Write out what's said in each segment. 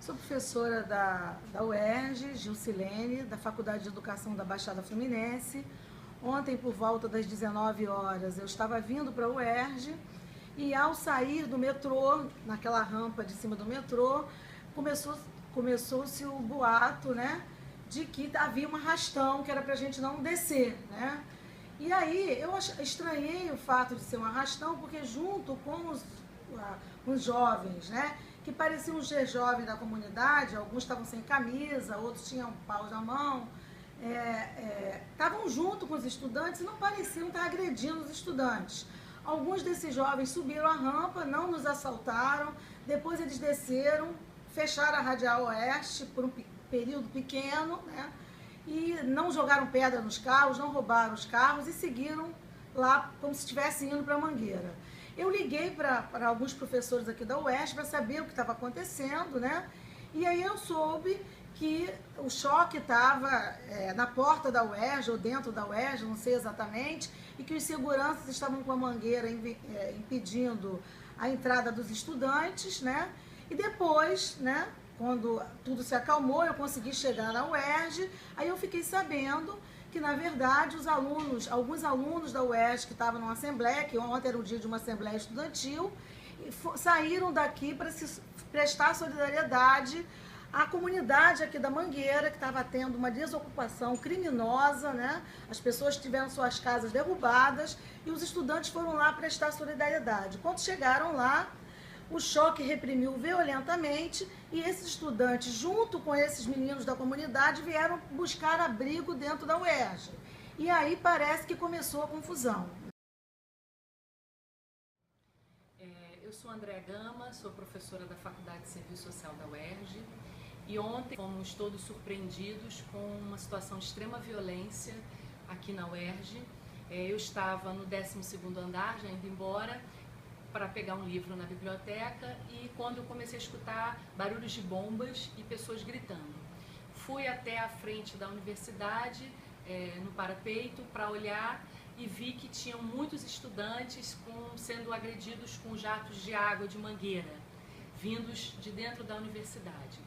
Sou professora da UERJ, Gilcilene, da Faculdade de Educação da Baixada Fluminense. Ontem, por volta das 19 horas, eu estava vindo para a UERJ e, ao sair do metrô, naquela rampa de cima do metrô, começou-se o boato, né, de que havia um arrastão, que era para a gente não descer, né? E aí eu estranhei o fato de ser um arrastão, porque junto com os jovens, né, que pareciam ser jovens da comunidade, alguns estavam sem camisa, outros tinham paus na mão, estavam junto com os estudantes e não pareciam estar agredindo os estudantes. Alguns desses jovens subiram a rampa, não nos assaltaram, depois eles desceram, fecharam a Radial Oeste por um período pequeno, né? E não jogaram pedra nos carros, não roubaram os carros e seguiram lá como se estivessem indo para a Mangueira. Eu liguei para alguns professores aqui da UERJ para saber o que estava acontecendo, né? E aí eu soube que o choque estava na porta da UERJ ou dentro da UERJ, não sei exatamente, e que os seguranças estavam com a mangueira impedindo a entrada dos estudantes, né? E depois, né, quando tudo se acalmou, eu consegui chegar na UERJ, aí eu fiquei sabendo que, na verdade, alguns alunos da UERJ que estavam numa assembleia, que ontem era o dia de uma assembleia estudantil, saíram daqui para se prestar solidariedade à comunidade aqui da Mangueira, que estava tendo uma desocupação criminosa, né? As pessoas tiveram suas casas derrubadas e os estudantes foram lá prestar solidariedade. Quando chegaram lá, o choque reprimiu violentamente e esses estudantes, junto com esses meninos da comunidade, vieram buscar abrigo dentro da UERJ. E aí parece que começou a confusão. Eu sou Andréa Gama, sou professora da Faculdade de Serviço Social da UERJ e ontem fomos todos surpreendidos com uma situação de extrema violência aqui na UERJ. Eu estava no 12º andar, já indo embora, para pegar um livro na biblioteca e quando eu comecei a escutar barulhos de bombas e pessoas gritando. Fui até a frente da universidade, no parapeito, para olhar e vi que tinham muitos estudantes sendo agredidos com jatos de água de mangueira, vindos de dentro da universidade.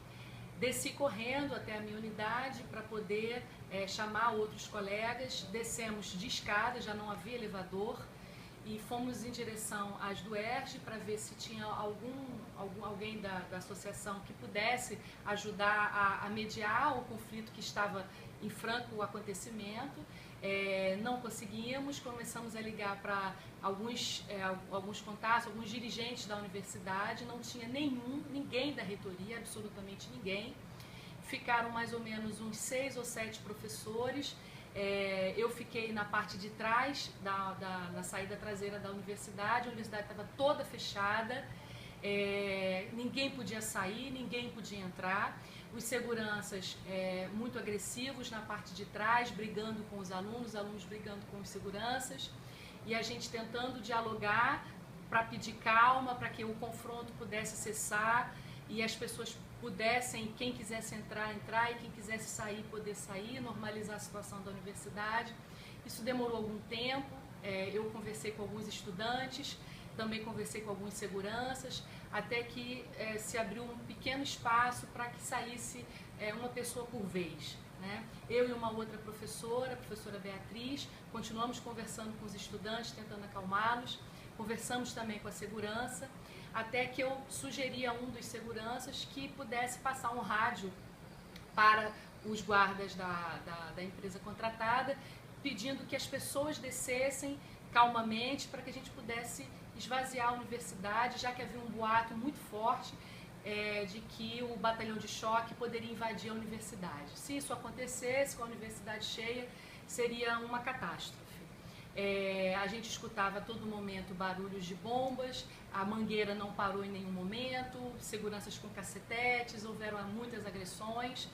Desci correndo até a minha unidade para poder chamar outros colegas, descemos de escada, já não havia elevador, e fomos em direção às do UERJ para ver se tinha alguém da associação que pudesse ajudar a mediar o conflito que estava em franco acontecimento. Não conseguimos, começamos a ligar para alguns contatos, alguns dirigentes da universidade, não tinha ninguém da reitoria, absolutamente ninguém. Ficaram mais ou menos uns 6 ou 7 professores. Eu fiquei na parte de trás, na saída traseira da universidade, a universidade estava toda fechada, ninguém podia sair, ninguém podia entrar, os seguranças muito agressivos na parte de trás, brigando com os alunos brigando com os seguranças, e a gente tentando dialogar para pedir calma, para que o confronto pudesse cessar e as pessoas pudessem, quem quisesse entrar, entrar, e quem quisesse sair, poder sair, normalizar a situação da universidade. Isso demorou algum tempo, eu conversei com alguns estudantes, também conversei com alguns seguranças, até que se abriu um pequeno espaço para que saísse uma pessoa por vez, né? Eu e uma outra professora, a professora Beatriz, continuamos conversando com os estudantes, tentando acalmá-los, conversamos também com a segurança, até que eu sugeri a um dos seguranças que pudesse passar um rádio para os guardas da empresa contratada, pedindo que as pessoas descessem calmamente para que a gente pudesse esvaziar a universidade, já que havia um boato muito forte de que o batalhão de choque poderia invadir a universidade. Se isso acontecesse, com a universidade cheia, seria uma catástrofe. A gente escutava a todo momento barulhos de bombas, a mangueira não parou em nenhum momento, seguranças com cacetetes, houveram muitas agressões,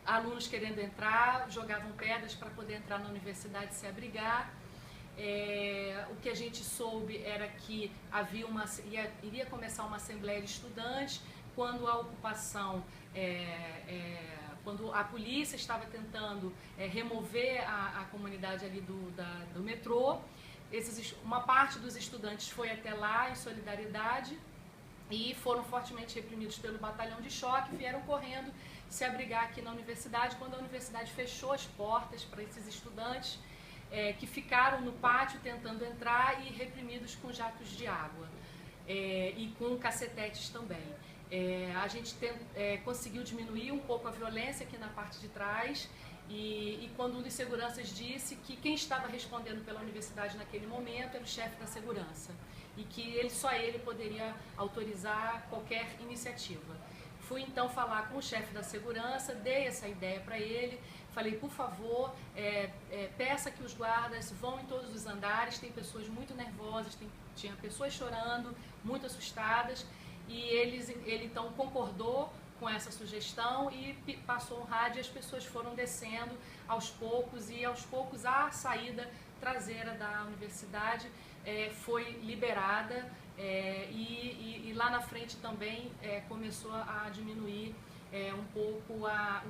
alunos querendo entrar, jogavam pedras para poder entrar na universidade e se abrigar. O que a gente soube era que iria começar uma assembleia de estudantes, quando a ocupação, quando a polícia estava tentando remover a comunidade ali do metrô, uma parte dos estudantes foi até lá em solidariedade e foram fortemente reprimidos pelo batalhão de choque, vieram correndo se abrigar aqui na universidade, quando a universidade fechou as portas para esses estudantes que ficaram no pátio tentando entrar e reprimidos com jatos de água e com cacetetes também. A gente conseguiu diminuir um pouco a violência aqui na parte de trás e quando um dos seguranças disse que quem estava respondendo pela universidade naquele momento era o chefe da segurança e que só ele poderia autorizar qualquer iniciativa. Fui então falar com o chefe da segurança, dei essa ideia para ele, falei, por favor, peça que os guardas vão em todos os andares, tem pessoas muito nervosas, tinha pessoas chorando, muito assustadas, e ele então concordou com essa sugestão e passou um rádio e as pessoas foram descendo aos poucos, e aos poucos a saída traseira da universidade foi liberada e lá na frente também começou a diminuir um pouco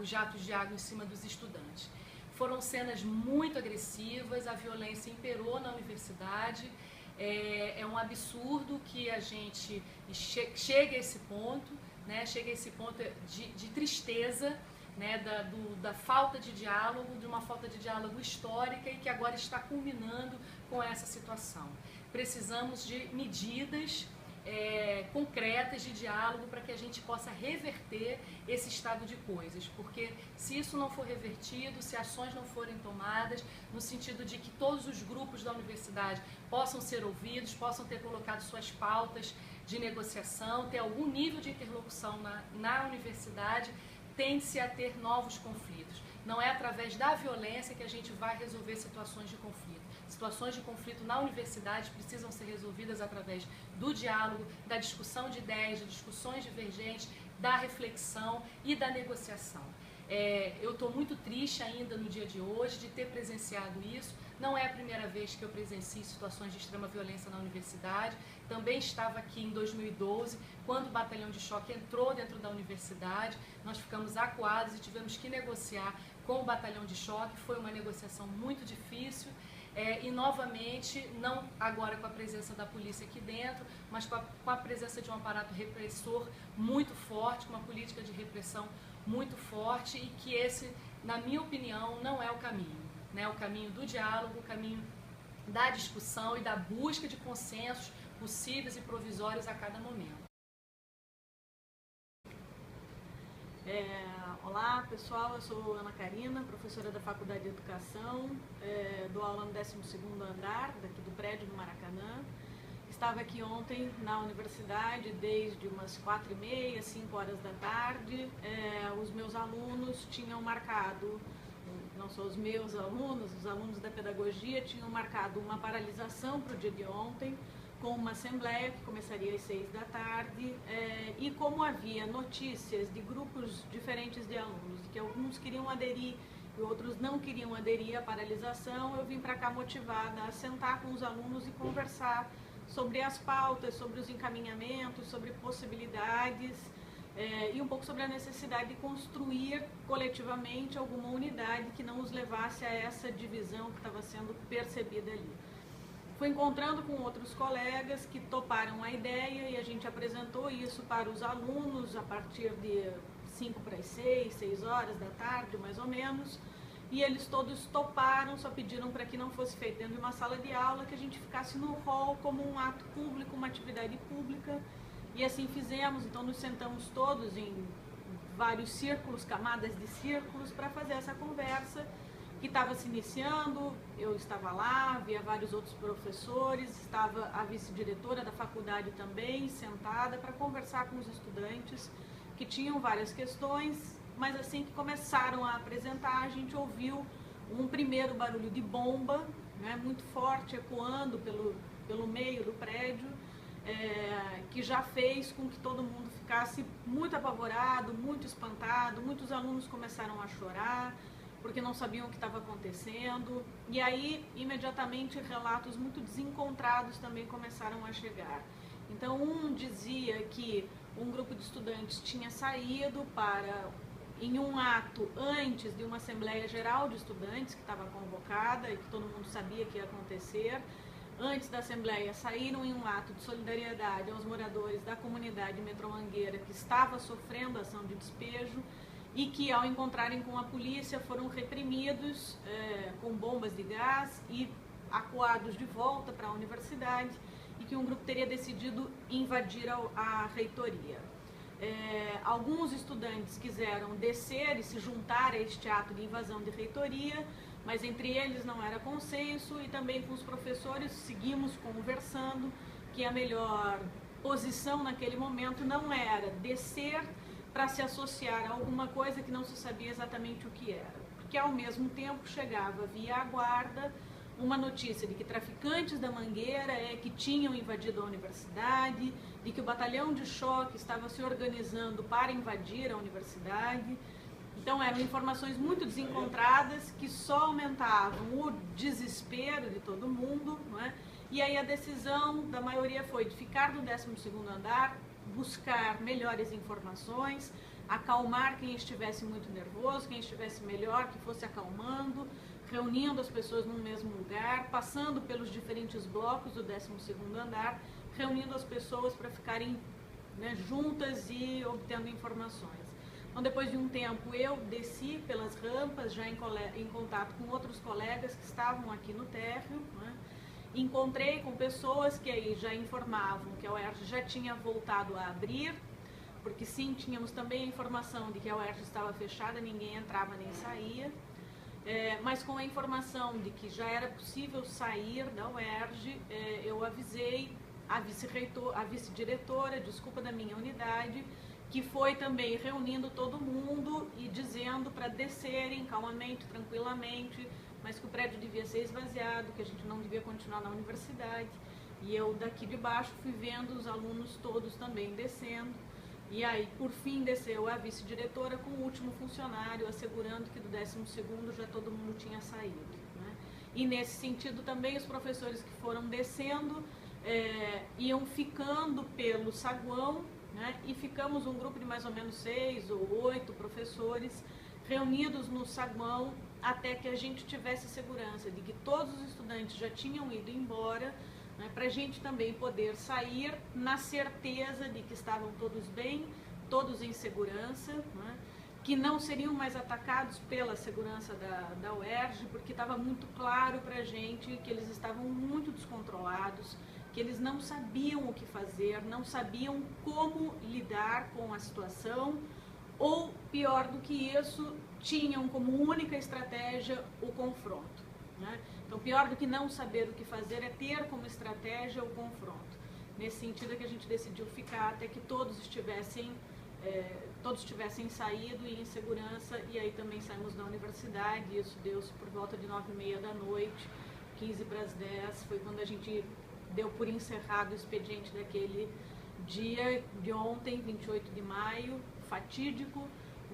os jatos de água em cima dos estudantes. Foram cenas muito agressivas, a violência imperou na universidade. É um absurdo que a gente chegue a esse ponto, né? Chega a esse ponto de tristeza, né? Da falta de diálogo, de uma falta de diálogo histórica e que agora está culminando com essa situação. Precisamos de medidas concretas de diálogo para que a gente possa reverter esse estado de coisas, porque se isso não for revertido, se ações não forem tomadas, no sentido de que todos os grupos da universidade possam ser ouvidos, possam ter colocado suas pautas de negociação, ter algum nível de interlocução na universidade, tende-se a ter novos conflitos. Não é através da violência que a gente vai resolver situações de conflito. Situações de conflito na universidade precisam ser resolvidas através do diálogo, da discussão de ideias, de discussões divergentes, da reflexão e da negociação. Eu estou muito triste ainda no dia de hoje de ter presenciado isso. Não é a primeira vez que eu presencio situações de extrema violência na universidade. Também estava aqui em 2012, quando o batalhão de choque entrou dentro da universidade. Nós ficamos acuados e tivemos que negociar com o batalhão de choque. Foi uma negociação muito difícil. E novamente, não agora com a presença da polícia aqui dentro, mas com a presença de um aparato repressor muito forte, com uma política de repressão muito forte, e que esse, na minha opinião, não é o caminho, né? O caminho do diálogo, o caminho da discussão e da busca de consensos possíveis e provisórios a cada momento. Olá pessoal, eu sou Ana Karina, professora da Faculdade de Educação, dou aula no 12º andar daqui do prédio do Maracanã. Estava aqui ontem na universidade desde umas 4h30, 5 horas da tarde. Os meus alunos tinham marcado, não só os meus alunos, os alunos da pedagogia tinham marcado uma paralisação para o dia de ontem, com uma assembleia que começaria às 6 da tarde, e como havia notícias de grupos diferentes de alunos, que alguns queriam aderir e outros não queriam aderir à paralisação, eu vim para cá motivada a sentar com os alunos e conversar sobre as pautas, sobre os encaminhamentos, sobre possibilidades e um pouco sobre a necessidade de construir coletivamente alguma unidade que não os levasse a essa divisão que estava sendo percebida ali. Fui encontrando com outros colegas que toparam a ideia e a gente apresentou isso para os alunos a partir de 5 para as 6 horas da tarde, mais ou menos, e eles todos toparam, só pediram para que não fosse feito dentro de uma sala de aula, que a gente ficasse no hall como um ato público, uma atividade pública, e assim fizemos. Então nos sentamos todos em vários círculos, camadas de círculos, para fazer essa conversa que estava se iniciando. Eu estava lá, havia vários outros professores, estava a vice-diretora da faculdade também sentada para conversar com os estudantes que tinham várias questões, mas assim que começaram a apresentar, a gente ouviu um primeiro barulho de bomba, né, muito forte, ecoando pelo meio do prédio, que já fez com que todo mundo ficasse muito apavorado, muito espantado. Muitos alunos começaram a chorar, porque não sabiam o que estava acontecendo, e aí imediatamente relatos muito desencontrados também começaram a chegar. Então um dizia que um grupo de estudantes tinha saído em um ato antes de uma Assembleia Geral de Estudantes que estava convocada e que todo mundo sabia que ia acontecer, antes da Assembleia, saíram em um ato de solidariedade aos moradores da comunidade Metrô Mangueira que estava sofrendo ação de despejo e que, ao encontrarem com a polícia, foram reprimidos com bombas de gás e acuados de volta para a universidade, e que um grupo teria decidido invadir a reitoria. Alguns estudantes quiseram descer e se juntar a este ato de invasão de reitoria, mas entre eles não era consenso, e também com os professores seguimos conversando que a melhor posição naquele momento não era descer para se associar a alguma coisa que não se sabia exatamente o que era, porque ao mesmo tempo chegava via a guarda uma notícia de que traficantes da Mangueira que tinham invadido a universidade, de que o batalhão de choque estava se organizando para invadir a universidade. Então eram informações muito desencontradas que só aumentavam o desespero de todo mundo, não é? E aí a decisão da maioria foi de ficar no 12º andar, buscar melhores informações, acalmar quem estivesse muito nervoso, quem estivesse melhor, que fosse acalmando, reunindo as pessoas num mesmo lugar, passando pelos diferentes blocos do 12º andar, reunindo as pessoas para ficarem, né, juntas e obtendo informações. Então, depois de um tempo, eu desci pelas rampas, já em contato com outros colegas que estavam aqui no térreo, né? Encontrei com pessoas que aí já informavam que a UERJ já tinha voltado a abrir, porque sim, tínhamos também a informação de que a UERJ estava fechada, ninguém entrava nem saía, mas com a informação de que já era possível sair da UERJ, eu avisei a vice-diretora, da minha unidade, que foi também reunindo todo mundo e dizendo para descerem calmamente, tranquilamente, mas que o prédio devia ser esvaziado, que a gente não devia continuar na universidade. E eu daqui de baixo fui vendo os alunos todos também descendo. E aí, por fim, desceu a vice-diretora com o último funcionário, assegurando que do 12º já todo mundo tinha saído, né? E nesse sentido também os professores que foram descendo iam ficando pelo saguão, né? E ficamos um grupo de mais ou menos 6 ou 8 professores reunidos no saguão até que a gente tivesse segurança de que todos os estudantes já tinham ido embora, né, para a gente também poder sair na certeza de que estavam todos bem, todos em segurança, né, que não seriam mais atacados pela segurança da UERJ, porque estava muito claro para a gente que eles estavam muito descontrolados, que eles não sabiam o que fazer, não sabiam como lidar com a situação, ou pior do que isso, tinham como única estratégia o confronto, né? Então, pior do que não saber o que fazer é ter como estratégia o confronto. Nesse sentido é que a gente decidiu ficar até que todos tivessem saído e em segurança, e aí também saímos da universidade. Isso deu-se por volta de 9h30 da noite, 15 para as 10, foi quando a gente deu por encerrado o expediente daquele dia de ontem, 28 de maio, fatídico,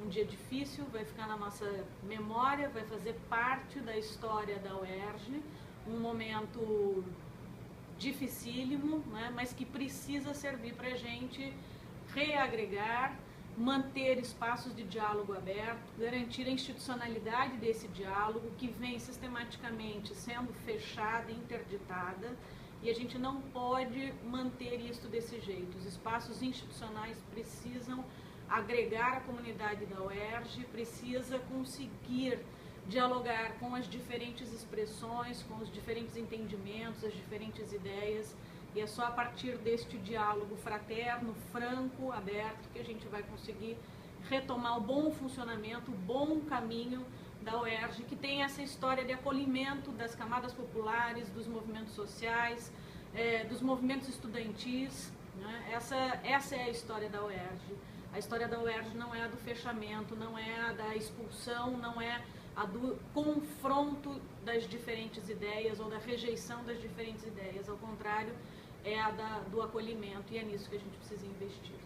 um dia difícil, vai ficar na nossa memória, vai fazer parte da história da UERJ, um momento dificílimo, né, mas que precisa servir para a gente reagregar, manter espaços de diálogo aberto, garantir a institucionalidade desse diálogo que vem sistematicamente sendo fechada, interditada, e a gente não pode manter isso desse jeito. Os espaços institucionais precisam agregar a comunidade da UERJ, precisa conseguir dialogar com as diferentes expressões, com os diferentes entendimentos, as diferentes ideias, e é só a partir deste diálogo fraterno, franco, aberto, que a gente vai conseguir retomar o bom funcionamento, o bom caminho da UERJ, que tem essa história de acolhimento das camadas populares, dos movimentos sociais, dos movimentos estudantis, né? Essa é a história da UERJ. A história da UERJ não é a do fechamento, não é a da expulsão, não é a do confronto das diferentes ideias ou da rejeição das diferentes ideias. Ao contrário, é a do acolhimento, e é nisso que a gente precisa investir.